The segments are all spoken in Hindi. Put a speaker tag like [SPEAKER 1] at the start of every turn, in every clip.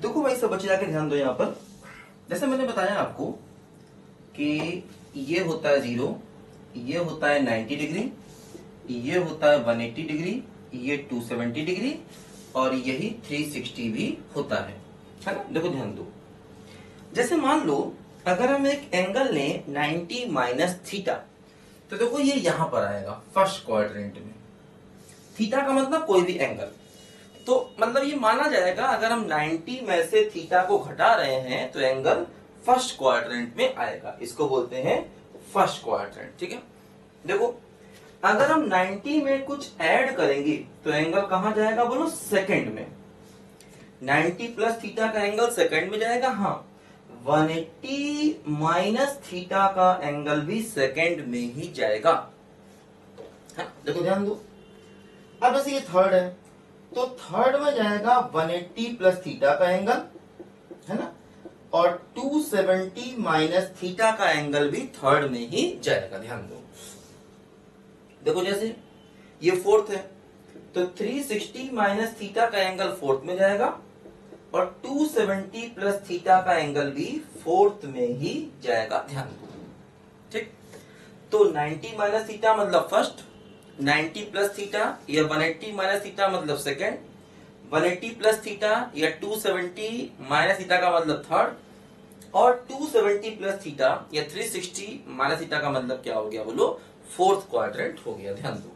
[SPEAKER 1] देखो भाई सब बच्चे जाके ध्यान दो यहाँ पर। जैसे मैंने बताया आपको कि ये होता है 0, ये होता है 90 डिग्री, ये होता है 180 डिग्री, ये 270 डिग्री और यही 360 भी होता है ना। देखो ध्यान दो, जैसे मान लो अगर हम एक एंगल लें 90 माइनस थीटा, तो देखो ये यहां पर आएगा फर्स्ट क्वाड्रेंट में। थीटा का मतलब कोई भी एंगल, तो मतलब ये माना जाएगा अगर हम 90 में से थीटा को घटा रहे हैं तो एंगल फर्स्ट क्वाड्रेंट में आएगा। इसको बोलते हैं फर्स्ट क्वाड्रेंट, ठीक है। देखो अगर हम 90 में कुछ ऐड करेंगे तो एंगल कहां जाएगा बोलो, सेकंड में। 90 प्लस थीटा का एंगल सेकंड में जाएगा। हाँ, 180 माइनस थीटा का एंगल भी सेकंड में ही जाएगा। हाँ, देखो ध्यान दो। अब जैसे ये थर्ड है तो थर्ड में जाएगा 180 प्लस थीटा का एंगल, है ना, और 270 माइनस थीटा का एंगल भी थर्ड में ही जाएगा। ध्यान दो, देखो जैसे ये फोर्थ है तो 360 माइनस थीटा का एंगल फोर्थ में जाएगा और 270 प्लस थीटा का एंगल भी फोर्थ में ही जाएगा। ध्यान दो, ठीक। तो 90 माइनस थीटा मतलब फर्स्ट, 90 प्लस थीटा या 180 माइनस थीटा मतलब सेकेंड, 180 प्लस थीटा या 270 माइनस थीटा का मतलब थर्ड, और 270 प्लस थीटा या 360 माइनस थीटा का मतलब क्या हो गया बोलो, फोर्थ क्वाड्रेंट हो गया। ध्यान दो,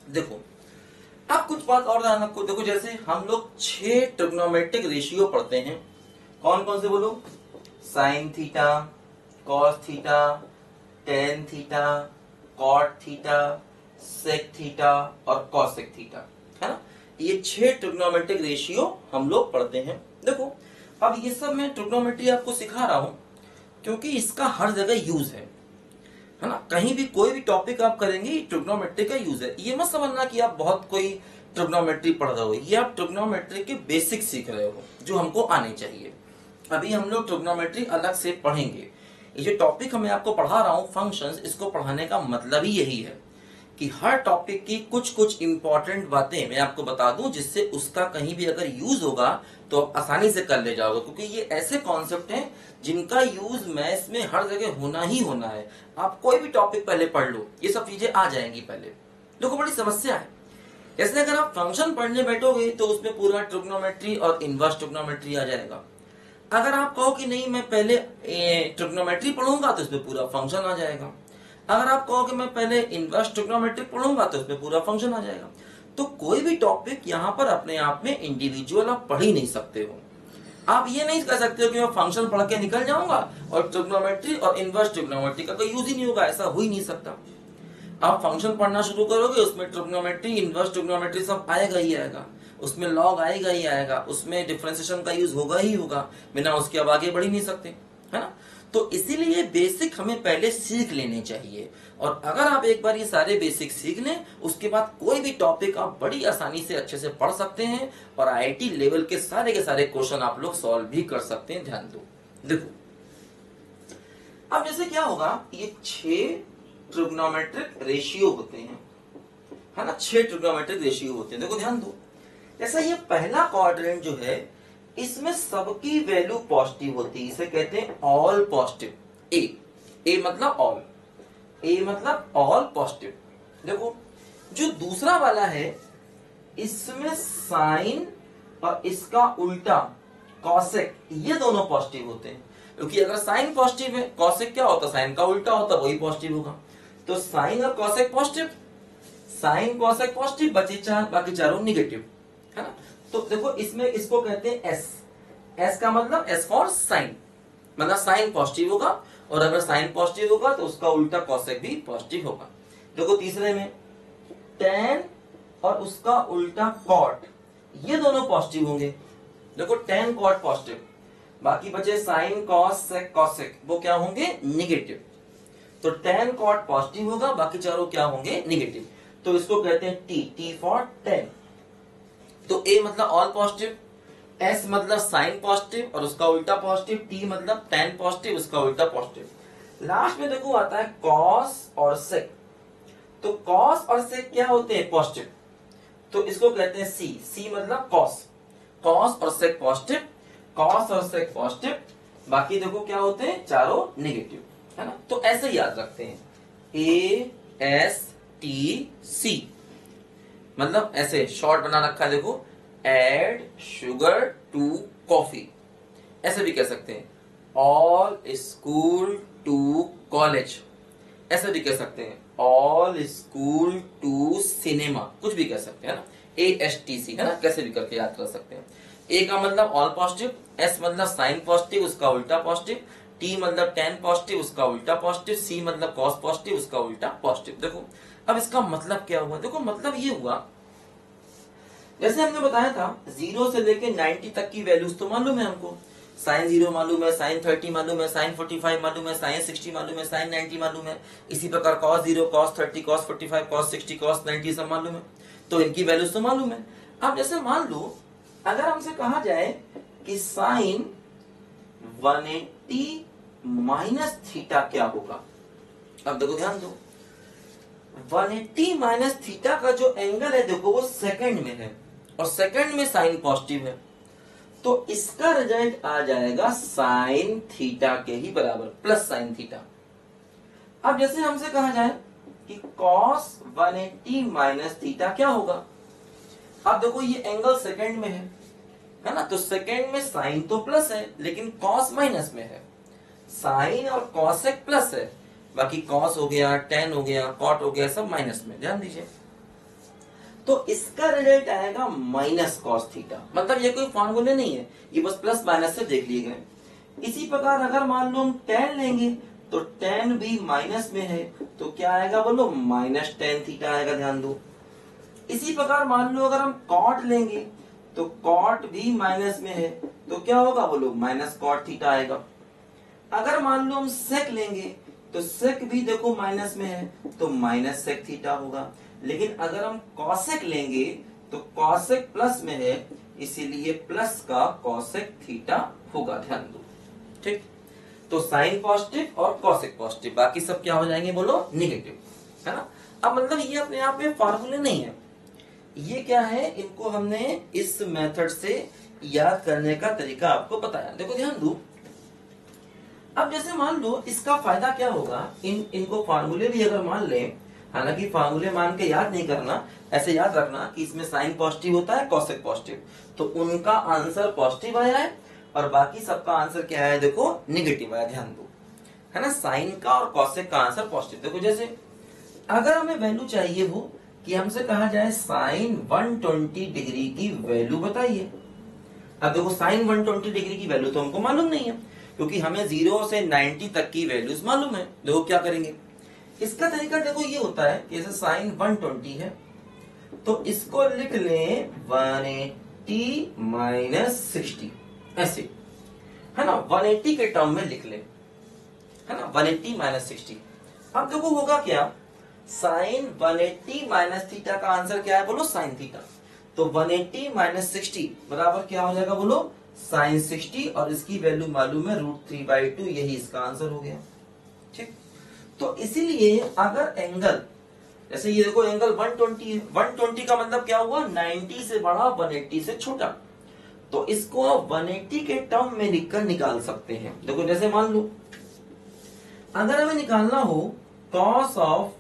[SPEAKER 1] देखो अब कुछ बात और ध्यान रखो। देखो जैसे हम लोग 6 ट्रिग्नोमेट्रिक रेशियो पढ़ते हैं, कौन कौन से बोलो, sine theta, cos theta, tan theta, cot theta, sec theta और कॉसेक थीटा, है ना। ये 6 ट्रिग्नोमेट्रिक रेशियो हम लोग पढ़ते हैं। देखो अब ये सब मैं ट्रिग्नोमेट्री आपको सिखा रहा हूं क्योंकि इसका हर जगह यूज है ना। कहीं भी कोई भी टॉपिक आप करेंगे ट्रिग्नोमेट्री का यूज है। ये मत समझना कि आप बहुत कोई ट्रिग्नोमेट्री पढ़ रहे हो, ये आप ट्रिग्नोमेट्री के बेसिक सीख रहे हो जो हमको आने चाहिए। अभी हम लोग ट्रिग्नोमेट्री अलग से पढ़ेंगे। ये जो टॉपिक मैं आपको पढ़ा रहा हूँ फंक्शंस, इसको पढ़ाने का मतलब ही यही है कि हर टॉपिक की कुछ कुछ इंपॉर्टेंट बातें मैं आपको बता दूं जिससे उसका कहीं भी अगर यूज होगा तो आप आसानी से कर ले जाओगे, क्योंकि ये ऐसे कॉन्सेप्ट हैं जिनका यूज मैथ्स में हर जगह होना ही होना है। आप कोई भी टॉपिक पहले पढ़ लो, ये सब चीजें आ जाएंगी पहले। देखो बड़ी समस्या है, जैसे अगर आप फंक्शन पढ़ने बैठोगे तो उसमें पूरा ट्रिग्नोमेट्री और इनवर्स ट्रिग्नोमेट्री आ जाएगा। अगर आप कहो कि नहीं मैं पहले ट्रिग्नोमेट्री पढ़ूंगा तो इसमें पूरा फंक्शन आ जाएगा। अगर आप कहो कि मैं पहले इनवर्स ट्रिग्नोमेट्री पढ़ूंगा तो इसमें पूरा फंक्शन आ जाएगा। तो कोई भी टॉपिक यहाँ पर अपने आप में इंडिविजुअल आप पढ़ ही नहीं सकते हो। आप ये नहीं कर सकते हो कि मैं फंक्शन पढ़ के निकल जाऊंगा और ट्रिग्नोमेट्री और इनवर्स ट्रिग्नोमेट्री का कोई यूज ही नहीं होगा, ऐसा हो ही नहीं सकता। आप फंक्शन पढ़ना शुरू करोगे उसमें ट्रिग्नोमेट्री, इनवर्स ट्रिग्नोमेट्री सब आएगा ही आएगा, उसमें लॉग आएगा ही आएगा, उसमें डिफरेंशिएशन का यूज होगा ही होगा, बिना उसके अब आगे बढ़ ही नहीं सकते, है ना। तो इसीलिए बेसिक हमें पहले सीख लेने चाहिए, और अगर आप एक बार ये सारे बेसिक सीख लें उसके बाद कोई भी टॉपिक आप बड़ी आसानी से अच्छे से पढ़ सकते हैं और आईआईटी लेवल के सारे क्वेश्चन आप लोग सॉल्व भी कर सकते हैं। ध्यान दो, देखो अब जैसे क्या होगा, ये 6 ट्रिग्नोमेट्रिक रेशियो होते हैं, है ना, 6 ट्रिग्नोमेट्रिक रेशियो होते हैं। देखो ध्यान दो, जैसा ये पहला क्वाड्रेंट जो है इसमें सबकी वैल्यू पॉजिटिव होती है, इसे कहते हैं ऑल पॉजिटिव। ए मतलब ऑल, ए मतलब ऑल पॉजिटिव। देखो जो दूसरा वाला है इसमें साइन और इसका उल्टा कॉसेक, ये दोनों पॉजिटिव होते हैं, क्योंकि अगर साइन पॉजिटिव है कॉसेक क्या होता है, साइन का उल्टा होता, वही पॉजिटिव होगा। तो साइन और cosec positive, sign cosec positive, बचे 4, बाकी चारों निगेटिव, है ना। तो देखो इसमें इसको कहते हैं एस, एस का मतलब एस फॉर साइन, मतलब साइन पॉजिटिव होगा, और अगर साइन पॉजिटिव होगा तो उसका उल्टा कॉसेक भी पॉजिटिव होगा। देखो तीसरे में टेन और उसका उल्टा कॉट, ये दोनों पॉजिटिव होंगे। देखो टेन कॉट पॉजिटिव, बाकी बचे साइन कॉस सेक कॉसेक, वो क्या होंगे, निगेटिव। तो टेन कॉट पॉजिटिव होगा, बाकी चारों क्या होंगे, निगेटिव। तो इसको कहते हैं टी, टी फॉर टेन। तो ए मतलब ऑल पॉजिटिव, एस मतलब साइन पॉजिटिव और उसका उल्टा पॉजिटिव, टी मतलब टेन पॉजिटिव उसका उल्टा पॉजिटिव। लास्ट में देखो आता है कॉस और सेक, तो कॉस और सेक क्या होते हैं, पॉजिटिव, तो इसको कहते हैं सी, सी मतलब कॉस, कॉस और सेक पॉजिटिव कॉस और सेक पॉजिटिव, बाकी देखो क्या होते हैं, चारों नेगेटिव, है ना। तो ऐसे याद रखते हैं, ASTC, मतलब ऐसे शॉर्ट बना रखा है देखो, एड शुगर टू कॉफी, ऐसे भी कह सकते हैं। ऑल स्कूल टू कॉलेज, ऐसे भी कह सकते हैं। ऑल स्कूल टू सिनेमा, कुछ भी कह सकते हैं ना। ASTC, है ना, कैसे भी करके याद कर सकते हैं। A का मतलब ऑल पॉजिटिव, S मतलब साइन पॉजिटिव उसका उल्टा पॉजिटिव, T मतलब टेन पॉजिटिव उसका उल्टा पॉजिटिव, C मतलब कॉस पॉजिटिव उसका उल्टा पॉजिटिव। देखो अब इसका मतलब क्या हुआ, देखो मतलब ये हुआ, जैसे हमने बताया था 0 से लेके 90 तक की वैल्यूज तो मालूम है हमको। साइन 0 मालूम है, साइन 30 मालूम है, साइन 45 मालूम है, साइन 60 मालूम है, साइन 90 मालूम है। इसी प्रकार cos 0, cos 30, cos 45, cos 60, cos 90 सब मालूम है, तो इनकी वैल्यूज तो मालूम है। अब जैसे मान लो अगर हमसे कहा जाए कि साइन 180 माइनस थीटा क्या होगा, अब देखो ध्यान दो, 180 माइनस थीटा का जो एंगल है देखो वो सेकंड में है, और सेकंड में साइन पॉजिटिव है, तो इसका रिजल्ट आ जाएगा साइन थीटा के ही बराबर, प्लस साइन थीटा। अब जैसे हमसे कहा जाए कि cos 180 माइनस थीटा क्या होगा, अब देखो ये एंगल सेकंड में है ना, तो सेकंड में साइन तो प्लस है लेकिन cos माइनस में है। साइन और cosec प्लस है, बाकी cos हो गया, tan हो गया, cot हो गया, सब माइनस में, ध्यान दीजिए। तो इसका रिजल्ट आएगा माइनस कॉस थीटा, मतलब ये कोई फॉर्मूले नहीं है, ये बस प्लस माइनस से देख लिए गए। इसी प्रकार अगर मान लो हम tan लेंगे तो tan भी माइनस में है, तो क्या आएगा बोलो, माइनस tan थीटा आएगा, ध्यान दो। इसी प्रकार मान लो अगर हम cot लेंगे तो cot भी माइनस में है, तो क्या होगा बोलो, माइनस cot थीटा आएगा। अगर मान लो हम sec लेंगे तो sec भी देखो माइनस में है, तो माइनस sec थीटा होगा। लेकिन अगर हम cosec लेंगे तो cosec प्लस में है, इसीलिए प्लस का cosec थीटा होगा, ध्यान दो, ठीक। तो साइन पॉजिटिव और cosec पॉजिटिव, बाकी सब क्या हो जाएंगे बोलो, नेगेटिव, है ना। अब मतलब ये अपने आप में फॉर्मूले नहीं है, ये क्या है, इनको हमने इस मेथड से याद करने का तरीका आपको बताया। देखो ध्यान दो, अब जैसे मान लो इसका फायदा क्या होगा, इनको फार्मूले भी अगर मान लें, हालांकि फार्मूले मान के याद नहीं करना, ऐसे याद रखना कि इसमें साइन पॉजिटिव होता है, कॉसेक पॉजिटिव, तो उनका आंसर पॉजिटिव आया है और बाकी सबका आंसर क्या आया, देखो नेगेटिव आया, ध्यान दो, है ना। साइन का और कॉसेक का आंसर पॉजिटिव। देखो जैसे अगर हमें वैल्यू चाहिए वो कि हमसे कहा जाए साइन 120 डिग्री की वैल्यू बताइए। अब देखो साइन 120 डिग्री की वैल्यू तो हमको मालूम नहीं है, क्योंकि हमें 0 से 90 तक की वैल्यूज मालूम है। देखो क्या करेंगे, इसका तरीका देखो ये होता है कि जैसे साइन 120 है तो इसको लिख लें 180 माइनस 60, ऐसे, है ना, 180 के टर्म में लिख लें, है ना, 180 माइनस 60। अब देखो होगा क्या, साइन 180 माइनस थीटा का आंसर क्या है बोलो, साइन थीटा, तो 180 माइनस 60 बराबर क्या हो जाएगा बोलो, साइन 60, और इसकी वैल्यू मालूम है √3/2, यही इसका आंसर हो गया, ठीक। तो इसीलिए अगर एंगल, जैसे ये देखो एंगल 120 है, 120 का मतलब क्या हुआ, 90 से बड़ा 180 से छोटा, तो इसको आप 180 के टर्म में लिखकर निकाल सकते हैं। देखो जैसे मान लो अगर हमें निकालना हो कॉस ऑफ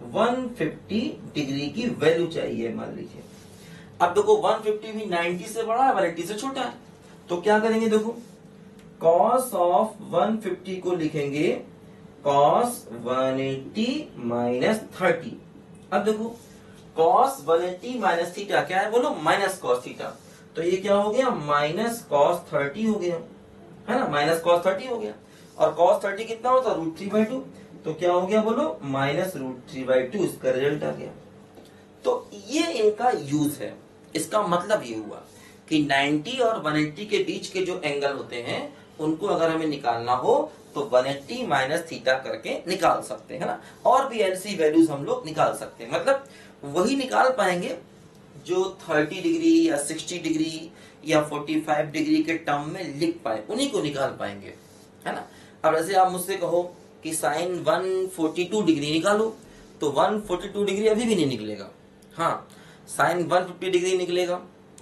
[SPEAKER 1] 150 डिग्री की वैल्यू चाहिए, मान लीजिए, अब देखो 150 भी 90 से बड़ा है, 180 से छोटा है, तो क्या करेंगे, देखो कॉस ऑफ 150 को लिखेंगे कॉस 180 माइनस 30। अब देखो कॉस 180 माइनस थीटा क्या है बोलो, माइनस कॉस थीटा, तो ये क्या हो गया, माइनस कॉस 30 हो गया, है ना, माइनस कॉस 30 हो गया, और कॉस 30 कितना होता है, √3/2, तो क्या हो गया बोलो, माइनस √3/2, इसका रिजल्ट आ गया। तो ये इनका यूज है, इसका मतलब ये हुआ कि 90 और 180 के बीच के जो एंगल होते हैं उनको अगर हमें निकालना हो तो 180 माइनस थीटा करके निकाल सकते हैं, ना। और भी ऐसी वैल्यूज हम लोग निकाल सकते हैं, मतलब वही निकाल पाएंगे जो 30 डिग्री या 60 डिग्री या 45 डिग्री के टर्म में लिख पाए, उन्हीं को निकाल पाएंगे, है ना। अब जैसे आप मुझसे कहो कि साइन 142 डिग्री निकालो, तो 142 डिग्री अभी भी नहीं निकलेगा, हाँ साइन 150 डिग्री निकलेगा,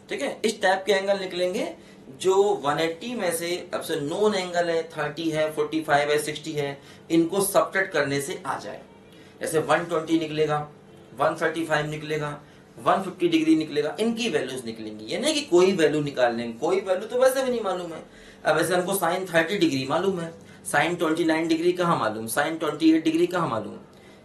[SPEAKER 2] ठीक है, इस टाइप के एंगल निकलेंगे जो 180 में से अब से नोन एंगल है, 30 है, 45 है, 60 है, इनको सब्ट्रैक्ट करने से आ जाए। जैसे 120 निकलेगा, 135 निकलेगा, 150 डिग्री निकलेगा, इनकी वैल्यूज निकलेंगी। ये नहीं कि कोई वैल्यू निकाल लेंगे, कोई वैल्यू तो वैसे भी नहीं मालूम है। अब वैसे हमको साइन 30 डिग्री मालूम है, साइन 29 डिग्री कहाँ मालूम, साइन 28 डिग्री कहाँ मालूम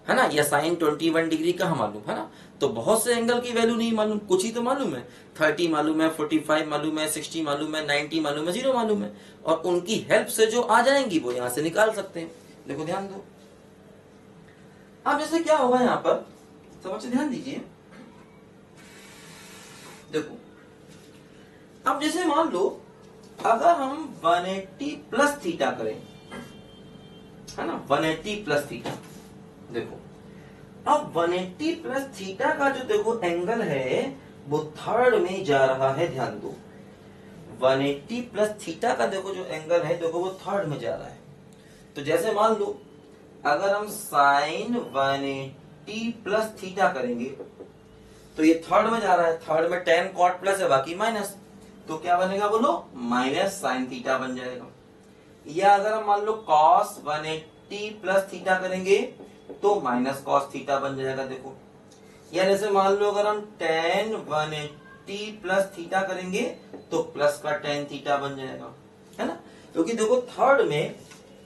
[SPEAKER 2] है ना, या साइन 21 डिग्री कहाँ मालूम है ना। तो बहुत से एंगल की वैल्यू नहीं मालूम, कुछ ही तो मालूम है। 30 मालूम है, 45 मालूम है, 60 मालूम है, 90 मालूम है, 0 मालूम है, और उनकी हेल्प से जो आ जाएंगी वो यहां से निकाल सकते हैं। देखो ध्यान दो, अब जैसे क्या होगा यहाँ पर, समझ ध्यान दीजिए। देखो अब जैसे मान लो अगर हम 180 प्लस थीटा करें, है ना, 180 प्लस थीटा। देखो अब 180 प्लस थीटा का जो देखो एंगल है वो थर्ड में जा रहा है, ध्यान दो। 180 प्लस थीटा का देखो जो एंगल है, देखो वो थर्ड में जा रहा है। तो जैसे मान लो अगर हम साइन 180 प्लस थीटा करेंगे तो ये थर्ड में जा रहा है, थर्ड में tan cot प्लस है, बाकी माइनस, तो क्या बनेगा बोलो, माइनस साइन थीटा बन जाएगा। या अगर हम मान लो cos 180 प्लस थीटा करेंगे तो माइनस कॉस थीटा बन जाएगा। देखो, या जैसे मान लो अगर हम tan 180 प्लस थीटा करेंगे तो प्लस का tan थीटा बन जाएगा, है ना, क्योंकि देखो थर्ड में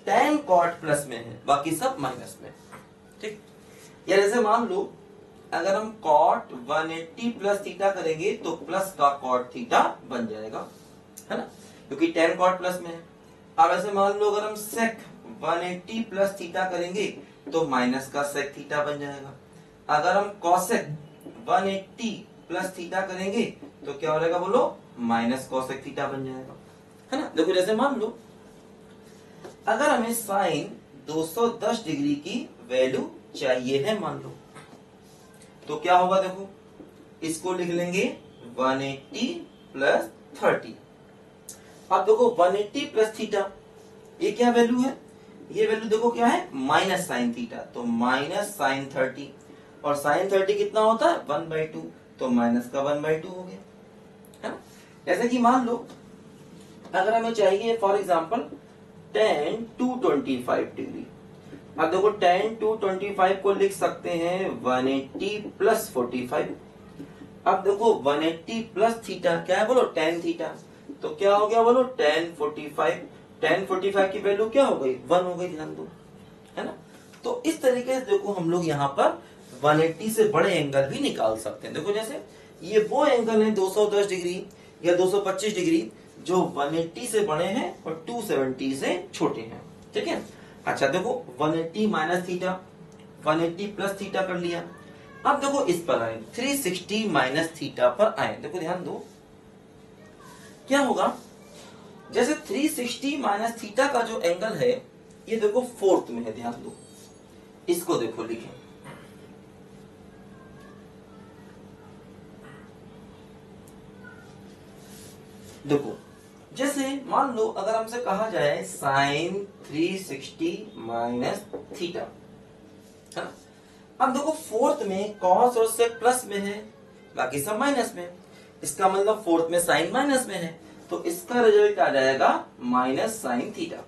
[SPEAKER 2] tan cot प्लस में है, बाकी सब माइनस में, ठीक। या जैसे मान लो अगर हम cot 180 प्लस थीटा करेंगे तो प्लस का cot थीटा बन जाएगा, है ना, क्योंकि tan cot प्लस में है। अब ऐसे मान लो अगर हम sec 180 प्लस थीटा करेंगे तो माइनस का sec थीटा बन जाएगा। अगर हम cosec 180 प्लस थीटा करेंगे तो क्या हो जाएगा बोलो, माइनस cosec थीटा बन जाएगा, है ना। देखो जैसे मान लो अगर हमें साइन 210 डिग्री की वैल्यू चाहिए है मान लो, तो क्या होगा, देखो इसको लिख लेंगे 180 प्लस 30। अब देखो 180 प्लस थीटा, ये क्या वैल्यू है, ये वैल्यू देखो क्या है, माइनस साइन थीटा, तो माइनस साइन 30, और साइन 30 कितना होता है 1/2, तो माइनस का 1/2 हो गया, है ना। जैसे कि मान लो अगर हमें चाहिए फॉर एग्जांपल tan 225 डिग्री। अब देखो tan 225 को लिख सकते हैं 180 प्लस 45। अब देखो 180 प्लस थीटा क्या है बोलो, tan थीटा, तो क्या हो गया बोलो tan 45। tan 45 की वैल्यू क्या हो गई, 1 हो गई, ध्यान दो, है ना। तो इस तरीके से देखो हम लोग यहाँ पर 180 से बड़े एंगल भी निकाल सकते हैं। देखो जैसे ये वो एंगल है 210 डिग्री या 225 डिग्री जो 180 से बड़े हैं और 270 से छोटे हैं, ठीक है। अच्छा देखो 180 माइनस थीटा, 180 प्लस थीटा कर लिया। अब देखो इस पर आए 360 माइनस थीटा पर आए, देखो ध्यान दो क्या होगा। जैसे 360 माइनस थीटा का जो एंगल है ये देखो फोर्थ में है, ध्यान दो, इसको देखो लिखें। देखो जैसे मान लो अगर हमसे कहा जाए साइन 360 माइनस थीटा, है ना। अब देखो फोर्थ में कॉस और सेक प्लस में है, बाकी सब माइनस में, इसका मतलब फोर्थ में साइन माइनस में है, तो इसका रिजल्ट आ जाएगा माइनस साइन थीटा।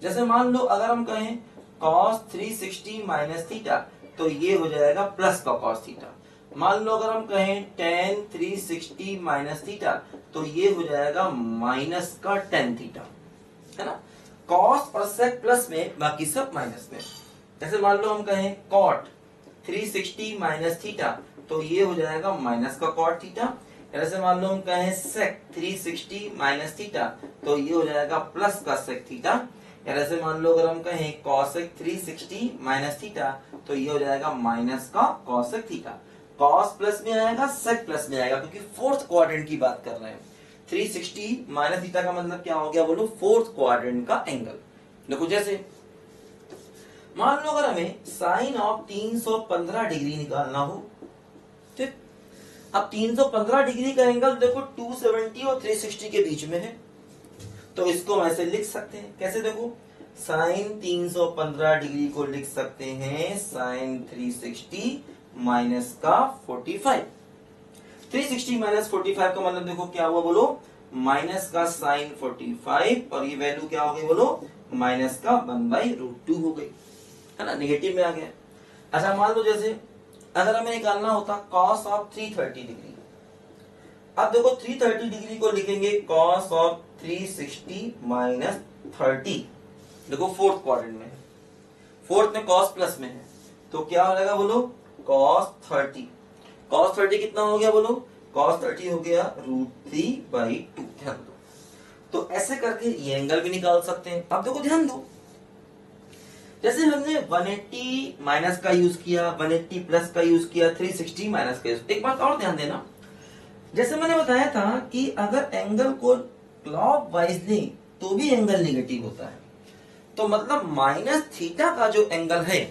[SPEAKER 2] जैसे मान लो अगर हम कहें कॉस 360 माइनस थीटा तो ये हो जाएगा प्लस का कॉस थीटा। मान लो अगर हम कहें tan 360 माइनस थीटा तो ये हो जाएगा माइनस का tan थीटा, है ना। कॉस और सेक प्लस में, बाकी सब माइनस में। जैसे मान लो हम कहें cot 360 माइनस थीटा तो ये हो जाएगा माइनस का cot थीटा। जैसे मान लो हम कहें sec 360 माइनस थीटा तो ये हो जाएगा प्लस का sec थीटा। या जैसे मान लो अगर हम कहें cosec 360 माइनस थीटा तो ये हो जाएगा माइनस का cosec थीटा। cos प्लस में आएगा, sec प्लस में आएगा, क्योंकि फोर्थ क्वाड्रेंट की बात कर रहे हैं। 360 माइनस थीटा का मतलब क्या हो गया बोलो, फोर्थ क्वाड्रेंट का एंगल। देखो जैसे मान लो अगर हमें साइन ऑफ 315 डिग्री निकालना हो, ठीक। अब 315 डिग्री का एंगल देखो 270 और 360 के बीच में है, तो इसको हम ऐसे लिख सकते हैं, कैसे देखो साइन 315 डिग्री को लिख सकते हैं साइन 360 माइनस का 45। 360 माइनस 45 का मतलब देखो क्या हुआ बोलो, माइनस का साइन 45 और ये वैल्यू क्या हो गई बोलो, माइनस का 1/√2 हो गई, है ना, नेगेटिव में आ गया। अच्छा मान लो जैसे अगर हमें निकालना होता कॉस ऑफ 330 डिग्री, अब देखो 330 डिग्री को लिखेंगे कॉस ऑफ 360 माइनस 30, देखो फोर्थ क्वाड्रेंट में है, फोर्थ में कॉस प्लस में है, तो क्या हो जाएगा बोलो, कॉस 30, कॉस 30 कितना हो गया बोलो, कॉस 30 हो गया √3/2, ध्यान दो। तो ऐसे करके ये एंगल भी निकाल सकते हैं। अब देखो ध्यान दो, जैसे हमने 180 माइनस का यूज किया, 180 प्लस का यूज किया, 360 माइनस का यूज, एक बात और ध्यान देना, जैसे मैंने बताया था कि अगर एंगल को क्लॉकवाइज लें तो भी एंगल नेगेटिव होता है, तो मतलब माइनस थीटा का जो एंगल है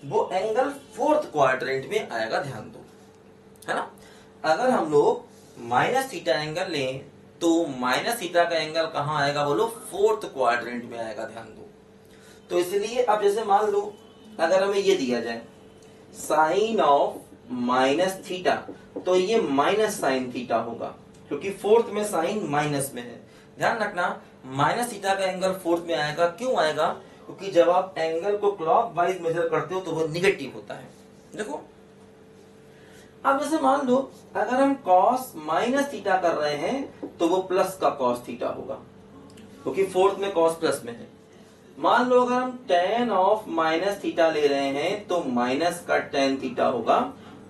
[SPEAKER 2] वो एंगल फोर्थ क्वाड्रेंट में आएगा, ध्यान दो, है ना। अगर हम लोग माइनस थीटा एंगल लें तो माइनस थीटा का एंगल कहां आएगा बोलो, फोर्थ क्वाड्रेंट में आएगा, ध्यान दो। तो इसलिए अब जैसे मान लो अगर हमें ये दिया जाए साइन ऑफ माइनस थीटा, तो ये माइनस साइन थीटा होगा, क्योंकि फोर्थ में साइन माइनस में है। ध्यान रखना माइनस थीटा का एंगल फोर्थ में आएगा, क्यों आएगा, क्योंकि जब आप एंगल को क्लॉकवाइज मेजर करते हो तो वो निगेटिव होता है। देखो अब जैसे मान लो अगर हम कॉस माइनस थीटा कर रहे हैं तो वो प्लस का कॉस थीटा होगा, क्योंकि फोर्थ में कॉस प्लस में है। मान लो अगर हम टेन ऑफ माइनस थीटा ले रहे हैं तो माइनस का टेन थीटा होगा,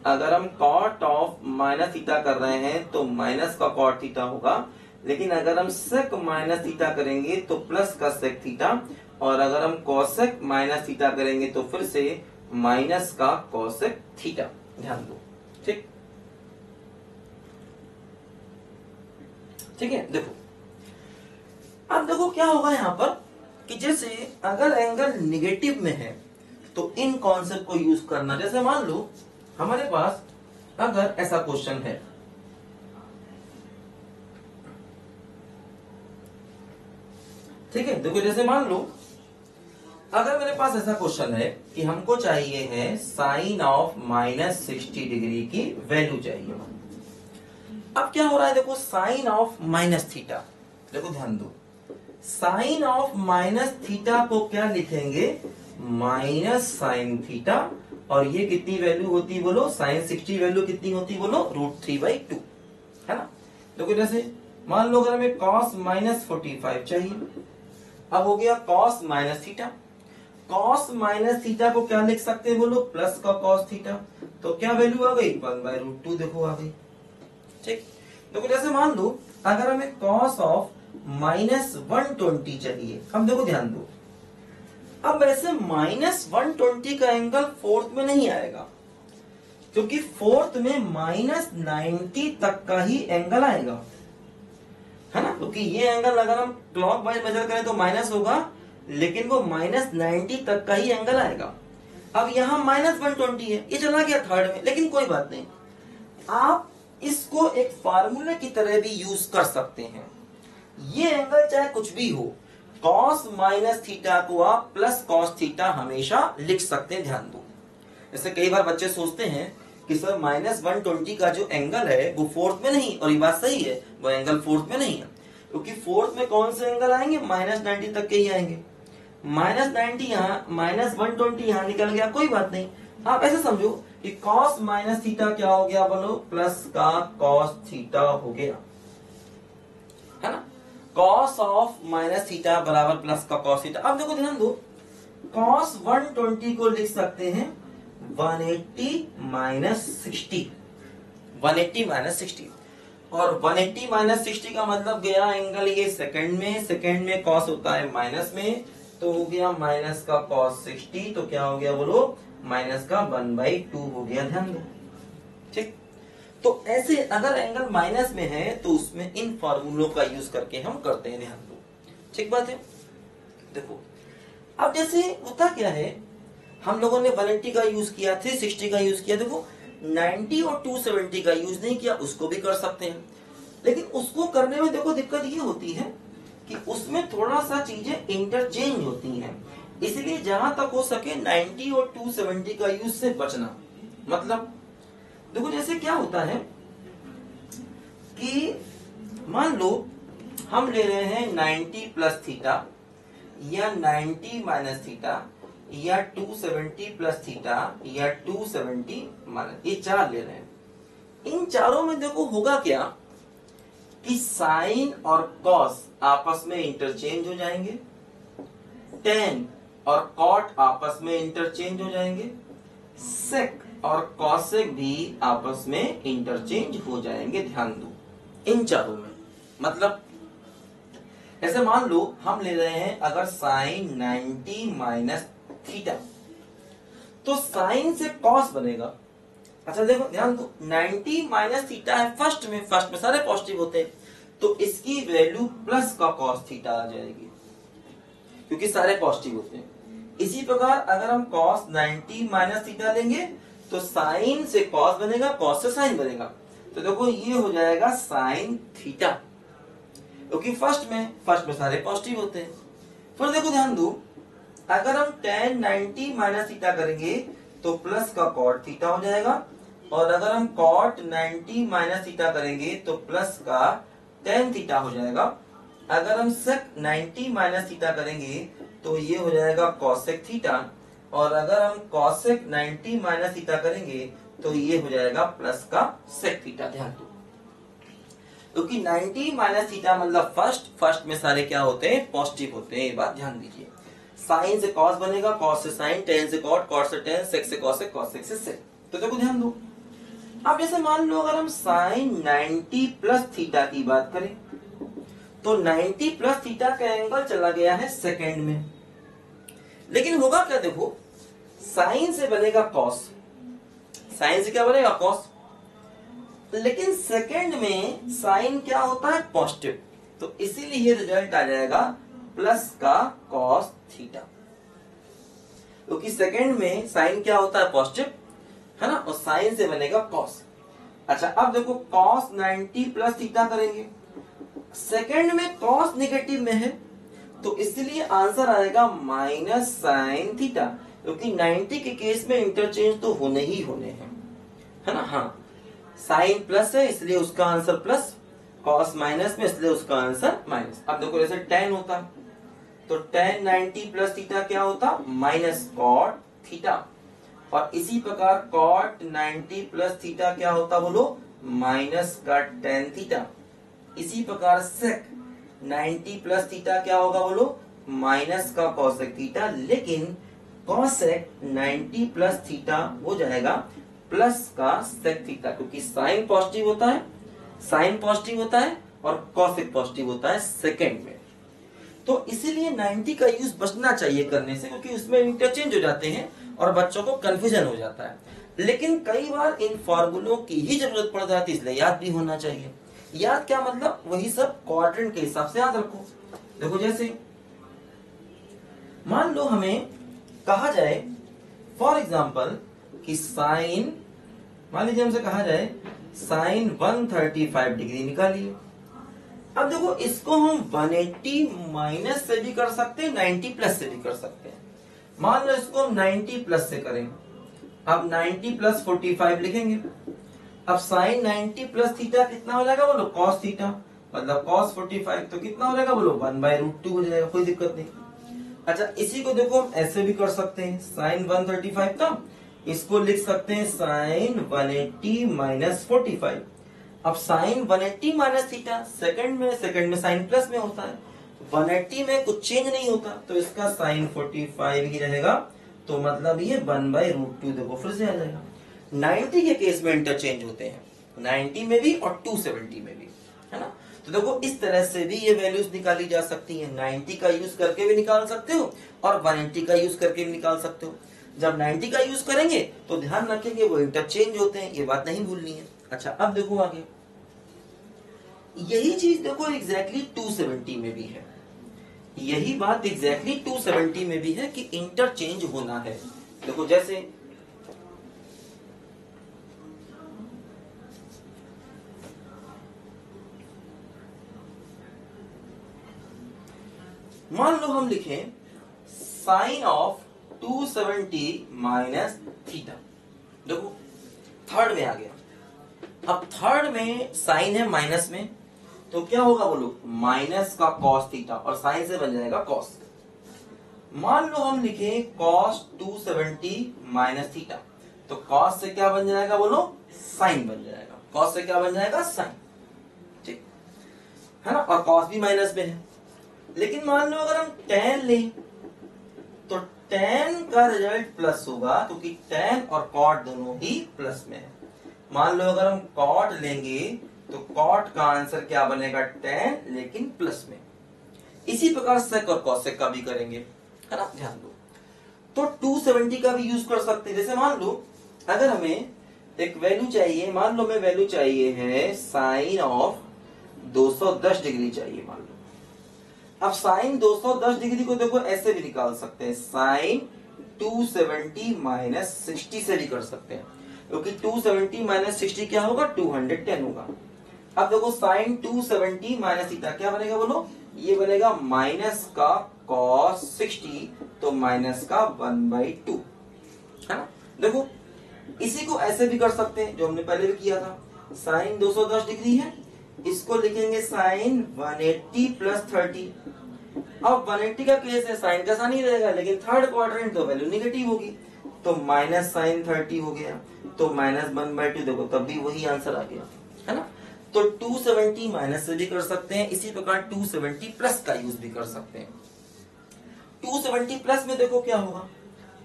[SPEAKER 2] अगर हम कॉट ऑफ माइनस थीटा कर रहे हैं तो माइनस का कॉट थीटा होगा, लेकिन अगर हम सेक माइनस थीटा करेंगे तो प्लस का सेक थीटा, और अगर हम कोसेक माइनस थीटा करेंगे तो फिर से माइनस का कोसेक थीटा, ध्यान दो, ठीक, ठीक है। देखो अब देखो क्या होगा यहां पर कि जैसे अगर एंगल निगेटिव में है तो इन कॉन्सेप्ट को यूज करना, जैसे मान लो हमारे पास अगर ऐसा क्वेश्चन है, ठीक है, देखो जैसे मान लो अगर मेरे पास ऐसा क्वेश्चन है कि हमको चाहिए है साइन ऑफ माइनस 60 डिग्री की वैल्यू चाहिए। अब क्या हो रहा है, देखो साइन ऑफ माइनस थीटा, देखो ध्यान दो, साइन ऑफ माइनस थीटा को क्या लिखेंगे, माइनस साइन थीटा, और ये कितनी वैल्यू होती बोलो, साइन 60 वैल्यू कितनी होती बोलो, √3/2, है ना। देखो जैसे मान लो अगर हमें cos माइनस 45 चाहिए, अब हो गया cos minus theta, cos minus theta को क्या लिख सकते हैं बोलो, प्लस का cos थीटा, तो क्या वैल्यू आ गई, 1/√2, देखो आ गई, ठीक। देखो जैसे मान लो अगर हमें cos ऑफ माइनस 120 चाहिए, अब देखो ध्यान दो, अब ऐसे माइनस 120 का एंगल फोर्थ में नहीं आएगा, क्योंकि फोर्थ में माइनस 90 तक का ही एंगल आएगा, है ना, क्योंकि ये एंगल अगर हम क्लॉकवाइज मेजर करें तो माइनस होगा, लेकिन वो माइनस 90 तक का ही एंगल आएगा। अब यहाँ माइनस 120 है, ये चला गया थर्ड में, लेकिन कोई बात नहीं, आप इसको एक फार्मूले की तरह भी यूज कर सकते हैं। ये एंगल चाहे कुछ भी हो, cos माइनस थीटा को आप प्लस cos थीटा हमेशा लिख सकते हैं, ध्यान दो। जैसे कई बार बच्चे सोचते हैं कि सर माइनस 120 का जो एंगल है वो फोर्थ में नहीं, और ये बात सही है, वो एंगल फोर्थ में नहीं है, क्योंकि फोर्थ में कौन से एंगल आएंगे, माइनस 90 तक के ही आएंगे। माइनस 90 यहाँ, माइनस 120 यहाँ निकल गया, कोई बात नहीं, आप ऐसे समझो कि cos माइनस थीटा क्या हो गया बोलो, प्लस का cos थीटा हो गया, है ना। cos ऑफ माइनस थीटा बराबर प्लस का cos थीटा। अब देखो ध्यान दो, cos 120 को लिख सकते हैं 180 माइनस 60, 180 माइनस 60, और 180 माइनस 60 का मतलब गया एंगल ये सेकंड में, सेकंड में cos होता है माइनस में, तो हो गया माइनस का cos 60, तो क्या हो गया बोलो, माइनस का 1/2 हो गया, ध्यान दो, ठीक। तो ऐसे अगर एंगल माइनस में है तो उसमें इन फॉर्मूलों का यूज करके हम करते हैं, ध्यान दो, ठीक बात है। देखो अब जैसे होता क्या है, हम लोगों ने 180 का यूज किया, 360 का यूज किया, देखो 90 और 270 का यूज नहीं किया, उसको भी कर सकते हैं, लेकिन उसको करने में देखो दिक्कत ये होती है कि उसमें थोड़ा सा चीजें इंटरचेंज होती हैं, इसलिए जहां तक हो सके 90 और 270 का यूज से बचना। मतलब देखो जैसे क्या होता है कि मान लो हम ले रहे हैं 90 प्लस थीटा या 90 माइनस थीटा या 270 प्लस थीटा या 270 माइनस, ये चार ले रहे हैं। इन चारों में देखो होगा क्या कि साइन और कॉस आपस में इंटरचेंज हो जाएंगे, टेन और कॉट आपस में इंटरचेंज हो जाएंगे, सेक और कॉसेक भी आपस में इंटरचेंज हो जाएंगे। ध्यान दो इन चारों में, मतलब ऐसे मान लो हम ले रहे हैं अगर साइन 90 माइनस थीटा, तो साइन से कॉस बनेगा। अच्छा देखो ध्यान दो, 90 माइनस थीटा है फर्स्ट में सारे पॉजिटिव होते हैं, तो इसकी वैल्यू प्लस का कॉस थीटा आ जाएगी क्योंकि सारे पॉजिटिव होते हैं। इसी प्रकार अगर हम कॉस 90 माइनस थीटा लेंगे तो साइन से कॉस बनेगा, कॉस से साइन बनेगा, तो देखो ये हो जाएगा साइन थीटा, क्योंकि फर्स्ट में सारे पॉजिटिव होते हैं। फिर देखो ध्यान दो, अगर हम tan 90 माइनस थीटा करेंगे तो प्लस का कॉट थीटा हो जाएगा, और अगर हम कॉट 90 माइनस थीटा करेंगे तो प्लस का tan थीटा हो जाएगा। अगर हम सेक 90 माइनस थीटा करेंगे तो ये हो जाएगा कॉसेक थीटा, और अगर हम कॉसेक 90 माइनस थीटा करेंगे तो ये हो जाएगा प्लस का सेक थीटा। ध्यान दो, क्योंकि 90 माइनस थीटा मतलब फर्स्ट में सारे क्या होते हैं, पॉजिटिव होते हैं, ये बात ध्यान दीजिए। साइन से कॉस बनेगा, कॉस से साइन, टेन से कॉट, कॉट से टेन, सेक से कॉसेक, कॉसेक से सेक। तो देखो ध्यान दो, अब जैसे मान लो अगर हम साइन 90 प्लस थीटा की बात करें तो 90 प्लस थीटा का एंगल चला गया है सेकेंड में, लेकिन होगा क्या, देखो साइन से बनेगा कॉस, साइन से क्या बनेगा कॉस, लेकिन सेकेंड में साइन क्या होता है पॉजिटिव, तो इसीलिए रिजल्ट आ जाएगा प्लस का कॉस थीटा, क्योंकि सेकेंड में साइन क्या होता है पॉजिटिव है ना, और साइन से बनेगा कॉस। अच्छा अब देखो कॉस 90 प्लस थीटा करेंगे, सेकेंड में कॉस नेगेटिव में है, तो इसलिए आंसर आएगा माइनस साइन थीटा, क्योंकि 90 के केस में इंटरचेंज तो होने ही होने हैं, है ना। हाँ, साइन प्लस है इसलिए उसका आंसर प्लस, कॉस माइनस में इसलिए उसका आंसर माइनस। अब देखो जैसे tan होता तो tan 90 प्लस थीटा क्या होता, माइनस कॉट थीटा, और इसी प्रकार कॉट 90 प्लस थीटा क्या होता बोलो, माइनस का tan थीटा। इसी प्रकार सेक 90 प्लस थीटा क्या होगा बोलो, माइनस का कॉसेक थीटा, लेकिन कॉसेक 90 प्लस थीटा हो जाएगा प्लस का सेक थीटा, क्योंकि साइन पॉजिटिव होता है और कॉसेक पॉजिटिव होता है सेकेंड में। तो इसीलिए 90 का यूज बचना चाहिए करने से, क्योंकि उसमें इंटरचेंज हो जाते हैं और बच्चों को कंफ्यूजन हो जाता है। लेकिन कई बार इन फॉर्मूलों की ही जरूरत पड़ जाती है, इसलिए याद भी होना चाहिए। याद क्या मतलब, वही सब क्वाड्रेंट के हिसाब से याद रखो। देखो जैसे मान लो हमें कहा जाए फॉर एग्जाम्पल कि साइन, मान लीजिए हमसे कहा जाए साइन 135 डिग्री निकालिए। अब देखो इसको हम 180 माइनस से भी कर सकते हैं, 90 प्लस से भी कर सकते हैं। मान लो इसको हम 90 प्लस से करें, अब 90 प्लस 45 लिखेंगे। अब साइन 90 प्लस थीटा कितना हो जाएगा बोलो, कॉस थीटा, मतलब कॉस 45, तो कितना हो जाएगा बोलो 1/√2 हो जाएगा, कोई दिक्कत नहीं। अच्छा इसी को देखो हम ऐसे भी कर सकते हैं, साइन 135 था, इसको लिख सकते हैं साइन 180 माइनस 45। अब साइन 180 माइनस थीटा सेकंड में साइन प्लस में होता है, 180 में कुछ चेंज नहीं होता, तो इसका साइन 45 ही रहेगा, तो मतलब ये 1/√2 देखो फिर से आ जाएगा। 90 के केस में इंटरचेंज होते हैं, 90 में भी और 270 में भी, है ना। तो देखो इस तरह से भी ये वैल्यूज निकाली जा सकती हैं, 90 का यूज करके भी निकाल सकते हो और 180 का यूज करके भी निकाल सकते हो। जब 90 का यूज करेंगे तो ध्यान रखेंगे वो इंटरचेंज होते हैं, ये बात नहीं भूलनी है। अच्छा अब देखो आगे, यही चीज देखो एग्जैक्टली 270 में भी है, यही बात एग्जैक्टली 270 में भी है कि इंटरचेंज होना है। देखो जैसे मान लो हम लिखें साइन ऑफ 270 माइनस थीटा, देखो थर्ड में आ गया, अब थर्ड में साइन है माइनस में, तो क्या होगा बोलो, माइनस का कॉस थीटा, और साइन से बन जाएगा कॉस। मान लो हम लिखे कॉस 270 माइनस थीटा, तो कॉस से क्या बन जाएगा बोलो, साइन बन जाएगा। कॉस से क्या बन जाएगा, साइन, ठीक है ना। और कॉस भी माइनस में है। लेकिन मान लो अगर हम tan लें तो tan का रिजल्ट प्लस होगा, क्योंकि tan और cot दोनों ही प्लस में है। मान लो अगर हम cot लेंगे तो cot का आंसर क्या बनेगा, tan, लेकिन प्लस में। इसी प्रकार sec और cosec का भी करेंगे, है ना, ध्यान दो। तो 270 का भी यूज कर सकते हैं। जैसे मान लो अगर हमें एक वैल्यू चाहिए, मान लो हमें वैल्यू चाहिए है साइन ऑफ 210 डिग्री चाहिए मान लो। अब साइन 210 डिग्री को देखो ऐसे भी निकाल सकते हैं, साइन 270 माइनस 60 से भी कर सकते हैं, क्योंकि 270 माइनस 60 क्या होगा, 210 होगा। अब देखो साइन 270 माइनस थीटा क्या बनेगा बोलो, ये बनेगा माइनस का कॉस 60, तो माइनस का 1/2, है ना। देखो इसी को ऐसे भी कर सकते हैं जो हमने पहले भी किया था, साइन 210 डिग्री है, इसको लिखेंगे साइन 180 प्लस 30। अब 180 का केस है, साइन का साइन ही रहेगा, लेकिन थर्ड क्वाड्रेंट तो वैल्यू निगेटिव होगी, तो माइनस साइन 30 हो गया, तो माइनस 1/2, देखो तब भी वही आंसर आ गया, है ना। तो 270 माइनस से भी कर सकते हैं, इसी प्रकार 270 प्लस का यूज भी कर सकते हैं। 270 प्लस में देखो क्या होगा,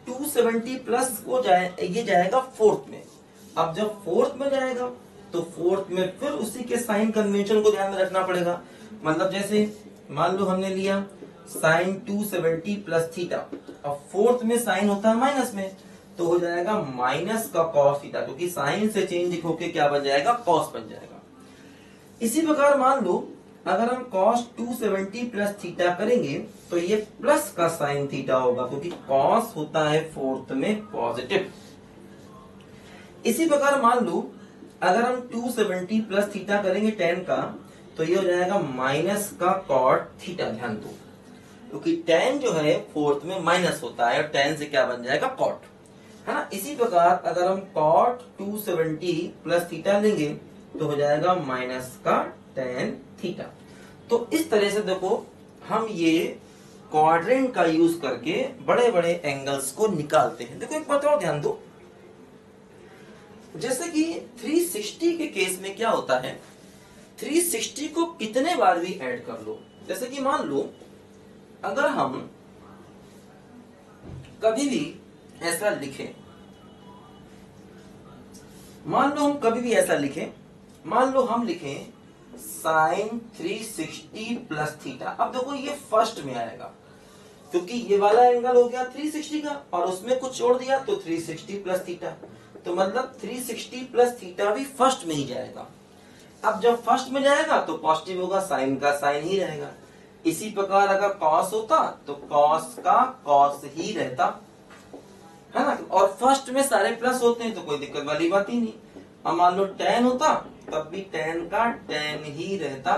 [SPEAKER 2] 270 प्लस को ये जाएगा फोर्थ में। अब जब फोर्थ में जाएगा तो फोर्थ में फिर उसी के साइन कन्वेंशन को ध्यान में रखना पड़ेगा। मतलब जैसे मान लो हमने लिया साइन 270 प्लस थीटा, अब फोर्थ में साइन होता है माइनस में, तो हो जाएगा माइनस का कॉस थीटा, क्योंकि साइन से चेंज होके क्या बन जाएगा, कॉस बन जाएगा। इसी प्रकार मान लो अगर हम cos 270 प्लस थीटा करेंगे तो ये प्लस का साइन थीटा होगा, क्योंकि cos होता है फोर्थ में पॉजिटिव। इसी प्रकार मान लो अगर हम 270 प्लस थीटा करेंगे tan का, तो ये हो जाएगा माइनस का cot थीटा, ध्यान दो, क्योंकि tan जो है फोर्थ में माइनस होता है, और tan से क्या बन जाएगा, cot, है ना। इसी प्रकार अगर हम cot 270 प्लस थीटा लेंगे तो हो जाएगा माइनस का tan थीटा। तो इस तरह से देखो हम ये क्वाड्रेंट का यूज करके बड़े बड़े एंगल्स को निकालते हैं। देखो एक बात और ध्यान दो, जैसे कि 360 के केस में क्या होता है, 360 को कितने बार भी ऐड कर लो। जैसे कि मान लो अगर हम कभी भी ऐसा लिखें, मान लो हम कभी भी ऐसा लिखें, मान लो हम लिखें साइन 360 प्लस थीटा। अब देखो ये फर्स्ट में आएगा, क्योंकि ये वाला एंगल हो गया 360 का, और उसमें कुछ जोड़ दिया तो 360 प्लस थीटा, तो मतलब 360 प्लस थीटा भी फर्स्ट में ही जाएगा। अब जब फर्स्ट में जाएगा तो पॉजिटिव होगा, साइन का साइन ही रहेगा। इसी प्रकार अगर कॉस होता तो कॉस का कॉस ही रहता, है ना। और फर्स्ट में सारे प्लस होते हैं तो कोई दिक्कत वाली बात ही नहीं। अब मान लो tan होता तब भी tan का tan ही रहता,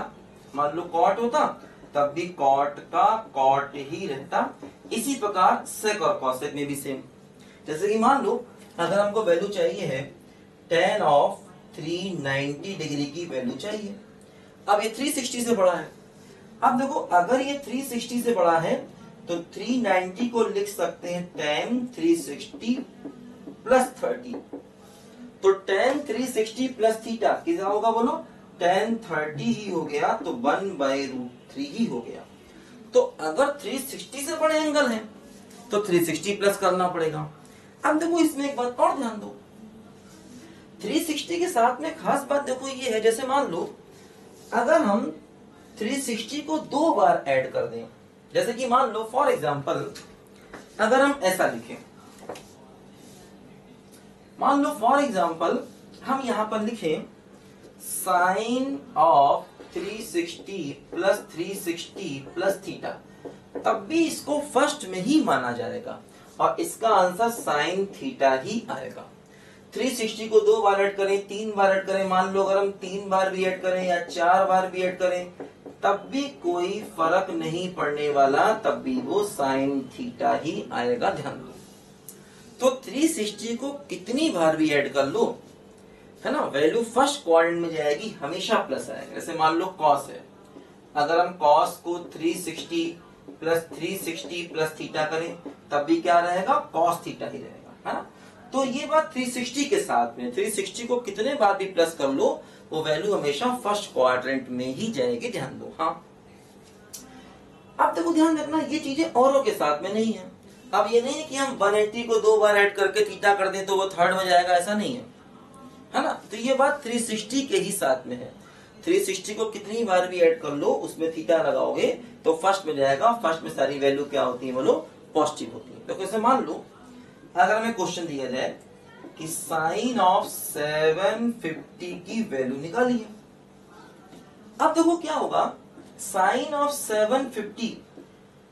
[SPEAKER 2] मान लो cot होता तब भी cot का cot ही रहता। इसी प्रकार sec और cosec में भी सेम। जैसे कि मान लो अगर हमको वैल्यू चाहिए है tan ऑफ 390 डिग्री की वैल्यू चाहिए, अब ये 360 से बड़ा है। अब देखो अगर ये 360 से बड़ा है तो 390 को लिख सकते हैं tan 360 प्लस 30, तो tan 360 प्लस थीटा कितना होगा बोलो, tan 30 ही हो गया, तो 1/√3 ही हो गया। तो अगर 360 से बड़े एंगल है तो 360 प्लस करना पड़ेगा। अब देखो इसमें एक बात और ध्यान दो, 360 के साथ में खास बात देखो ये है, जैसे मान लो अगर हम 360 को 2 बार ऐड कर दें, जैसे कि मान लो फॉर एग्जांपल अगर हम ऐसा लिखें, मान लो फॉर एग्जांपल हम यहां पर लिखें sine of 360 plus 360 plus theta, तब भी इसको फर्स्ट में ही माना जाएगा और इसका आंसर साइन थीटा ही आएगा। 360 को 2 बार ऐड करें, 3 बार ऐड करें, मान लो अगर हम 3 बार भी ऐड करें या 4 बार भी ऐड करें, तब भी कोई फर्क नहीं पड़ने वाला, तब भी वो साइन थीटा ही आएगा, ध्यान दो। तो 360 को कितनी बार भी ऐड कर लो, है ना, वैल्यू फर्स्ट क्वाड्रेंट में जाएगी हमेशा प्लस आएगा। जैसे मान लो कॉस है, अगर हम कॉस को 360 प्लस थीटा करें तब भी क्या रहेगा, कॉस थीटा ही रहेगा, है ना। तो ये बात 360 के साथ में, 360 को कितने बार भी प्लस कर लो वो वैल्यू हमेशा फर्स्ट क्वाड्रेंट में ही जाएगी, ध्यान दो। हाँ, अब देखो ध्यान रखना, ये चीजें औरों के साथ में नहीं है। अब ये नहीं है कि हम 180 को 2 बार ऐड करके थीटा कर दें तो वो थर्ड में जाएगा, ऐसा नहीं है ना। तो ये बात 360 के ही साथ में है। 360 को कितनी बार भी ऐड कर लो, उसमें थीटा लगाओगे तो फर्स्ट में जाएगा। फर्स्ट में सारी वैल्यू क्या होती है बोलो, पॉजिटिव होती है। तो कैसे, मान लो अगर हमें क्वेश्चन दिया जाए कि साइन ऑफ 750 की वैल्यू निकालिए। अब देखो क्या होगा, साइन ऑफ 750,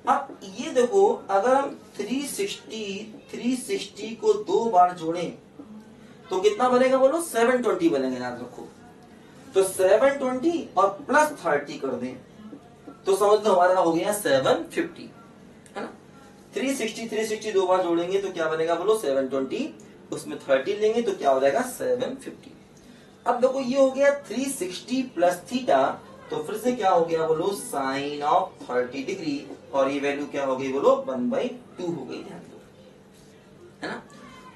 [SPEAKER 2] अब ये देखो अगर हम 360 को 2 बार जोड़ें तो कितना बनेगा बोलो, 720 बनेगा, याद रखो। तो 720 और प्लस 30 कर दें तो समझ लो हमारा हो गया 750, है ना। 360 2 बार जोड़ेंगे तो क्या बनेगा बोलो, 720, उसमें 30 लेंगे तो क्या हो जाएगा 750। अब देखो ये हो गया 360 प्लस थीटा, तो फिर से क्या हो गया बोलो, साइन ऑफ 30 डिग्री, और ये वैल्यू क्या हो गई बोलो, 1/2 हो गई, ध्यान दो, है ना।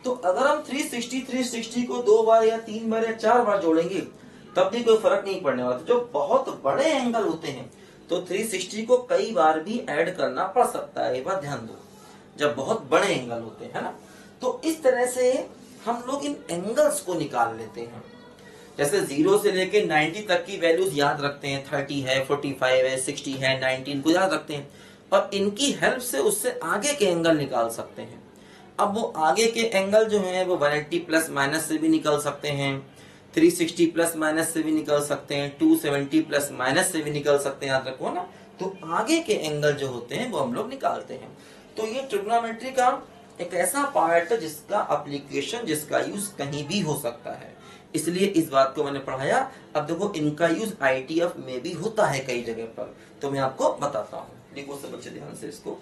[SPEAKER 2] तो अगर हम 360 को 2 बार या 3 बार या 4 बार जोड़ेंगे तब भी कोई फर्क नहीं पड़ने वाला। जो बहुत बड़े एंगल होते हैं तो 360 को कई बार भी ऐड करना पड़ सकता है, ये बात ध्यान दो, जब बहुत बड़े एंगल होते हैं, है ना। तो इस तरह से हम लोग इन एंगल्स को निकाल लेते हैं। जैसे 0 से लेके 90 तक की वैल्यूज याद रखते हैं, 30 है, 45 है, 60 है, 19 को याद रखते हैं, और इनकी हेल्प से उससे आगे के एंगल निकाल सकते हैं। अब वो आगे के एंगल जो है वो 180 प्लस माइनस से भी निकल सकते हैं, 360 प्लस माइनस से भी निकल सकते हैं, 270 प्लस माइनस से भी निकल सकते हैं, याद रखो ना। तो आगे के एंगल जो होते हैं वो हम लोग निकालते हैं। तो ये ट्रिग्नोमेट्री का एक ऐसा पार्ट है जिसका एप्लीकेशन, जिसका यूज कहीं भी हो सकता है, इसलिए इस बात को मैंने पढ़ाया। अब देखो इनका यूज ITF में भी होता है कई जगह पर, तो मैं आपको बताता हूँ। देखो सब बच्चे ध्यान से इसको